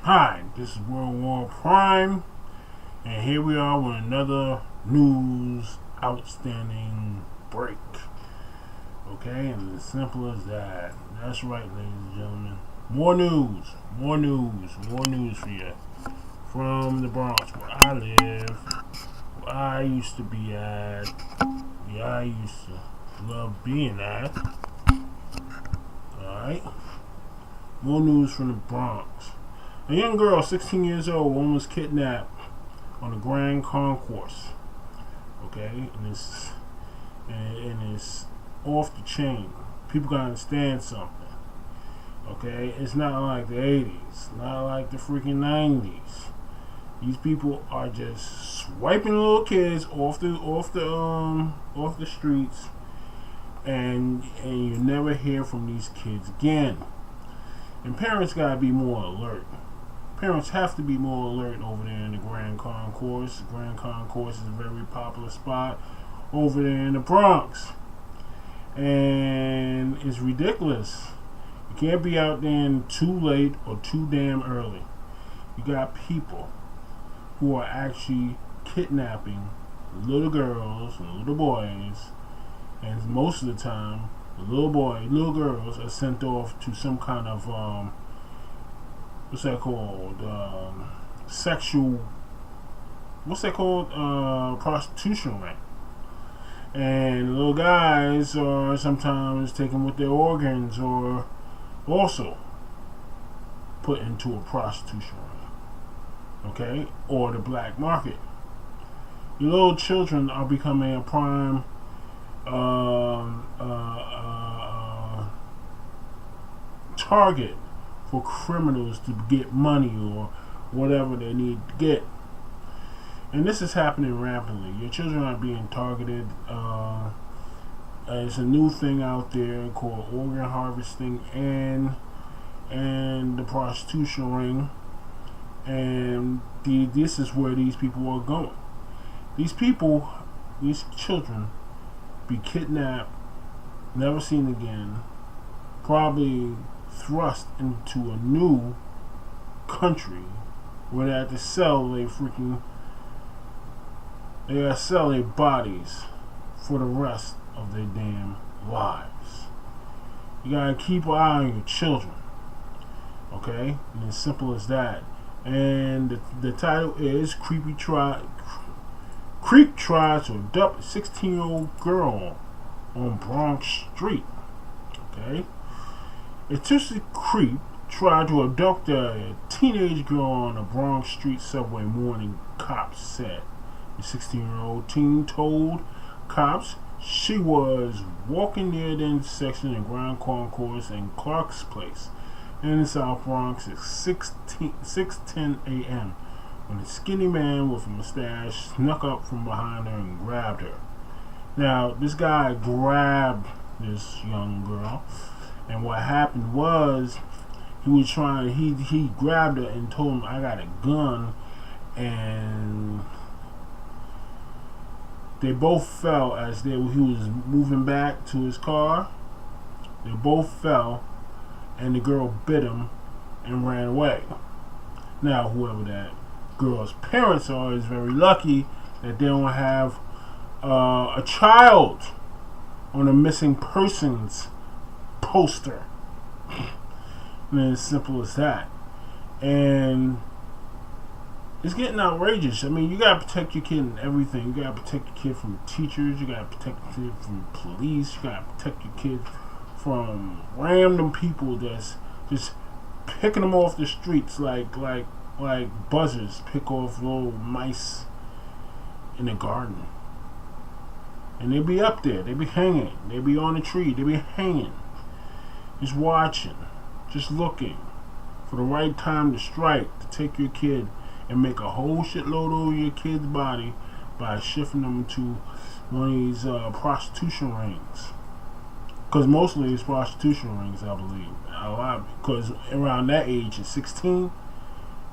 Hi, this is World War Prime, and here we are with another news outstanding break. Okay, and as simple as that. That's right, ladies and gentlemen. More news, more news, more news for you from the Bronx, where I live, where I used to be at, where I used to love being at. Alright, more news from the Bronx. A young girl, 16 years old, one was kidnapped on the Grand Concourse. Okay, and it's off the chain. People gotta understand something. Okay, it's not like the 80s, not like the freaking 90s. These people are just swiping little kids off the streets, and you never hear from these kids again. And parents gotta be more alert. Parents have to be more alert over there in the Grand Concourse. The Grand Concourse is a very popular spot over there in the Bronx. And it's ridiculous. You can't be out there too late or too damn early. You got people who are actually kidnapping little girls and little boys, and most of the time, the little girls are sent off to some kind of what's that called? Sexual. What's that called? Prostitution ring. And little guys are sometimes taken with their organs or also put into a prostitution ring. Okay? Or the black market. Your little children are becoming a prime target for criminals to get money or whatever they need to get. And this is happening rapidly. Your children are being targeted. It's a new thing out there called organ harvesting and the prostitution ring. And this is where these people are going. These children, be kidnapped, never seen again, probably thrust into a new country where they have to sell their bodies for the rest of their damn lives. You gotta keep an eye on your children, okay? And as simple as that. And the title is Creek tries to abduct a 16-year-old girl on Bronx Street. Okay? A Tuesday creep tried to abduct a teenage girl on a Bronx Street subway morning, cops said. The 16-year-old teen told cops she was walking near the intersection in Grand Concourse and Clarke's Place in the South Bronx at 6:10 a.m. when a skinny man with a mustache snuck up from behind her and grabbed her. Now, this guy grabbed this young girl, and what happened was he grabbed her and told him, I got a gun, and they both fell as he was moving back to his car. They both fell, and the girl bit him and ran away. Now, whoever that girl's parents are is very lucky that they don't have a child on a missing persons poster. And it's as simple as that. And it's getting outrageous. I mean, you gotta protect your kid in everything. You gotta protect your kid from teachers. You gotta protect your kid from police. You gotta protect your kid from random people that's just picking them off the streets like buzzers pick off little mice in the garden. And they be up there. They be hanging. They be on the tree. They be hanging. Just watching. Just looking for the right time to strike, to take your kid and make a whole shitload over your kid's body by shifting them to one of these prostitution rings. Because mostly it's prostitution rings, I believe. A lot, because around that age, at 16,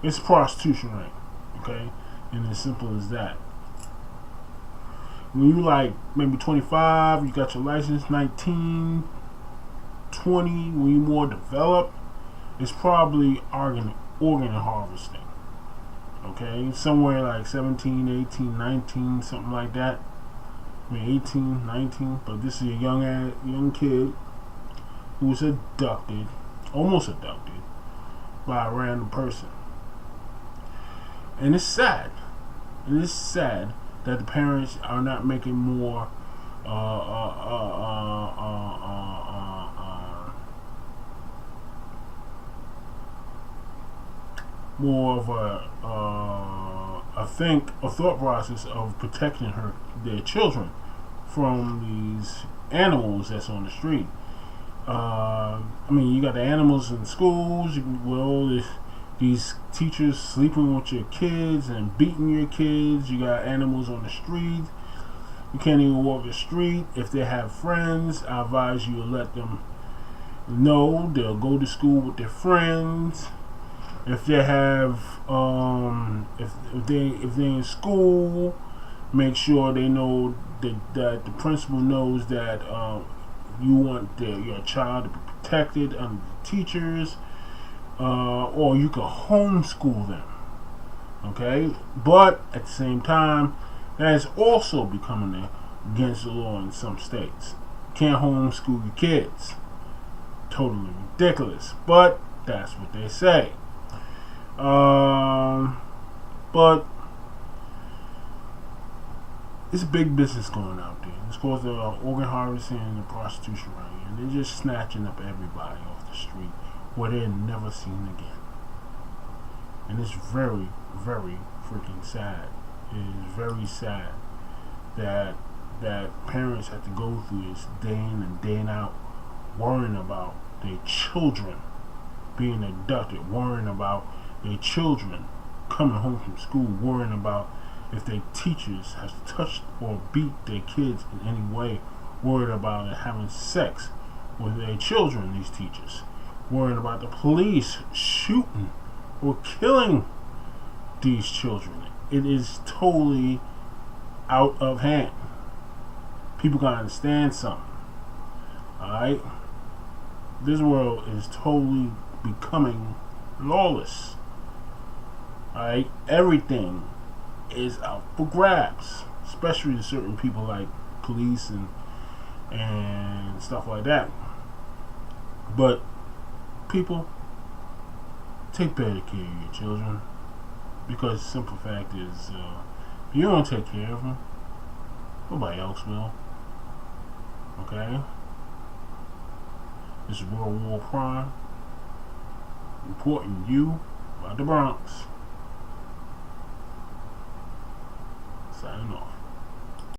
it's a prostitution ring. Okay? And as simple as that. When you like maybe 25, you got your license, 19, 20, when you're more developed, it's probably organ harvesting. Okay, somewhere like 17, 18, 19, something like that. I mean 18, 19, but this is a young kid who was abducted, almost abducted, by a random person. And it's sad. It is sad that the parents are not making more more of a thought process of protecting their children from these animals that's on the street. I mean, you got the animals in schools. These teachers sleeping with your kids and beating your kids. You got animals on the street. You can't even walk the street. If they have friends, I advise you to let them know. They'll go to school with their friends. If they have, if they're in school, make sure they know that the principal knows that you want your child to be protected under the teachers, or you can homeschool them. Okay, but at the same time, that is also becoming against the law in some states. Can't homeschool your kids. Totally ridiculous, but that's what they say. But it's a big business going out there. It's called the organ harvesting and the prostitution right here. And they're just snatching up everybody off the street where they're never seen again. And it's very, very freaking sad. It is very sad that parents have to go through this day in and day out worrying about their children being abducted, worrying about their children coming home from school, worrying about if their teachers have touched or beat their kids in any way, worried about it having sex with their children, these teachers, worried about the police shooting or killing these children. It is totally out of hand. People gotta understand something. Alright? This world is totally becoming lawless. Alright? Everything is out for grabs, especially to certain people like police and stuff like that. But people, take better care of your children, because the simple fact is, if you don't take care of them, nobody else will. Okay? This is World War Prime, reporting you about the Bronx. Signing off.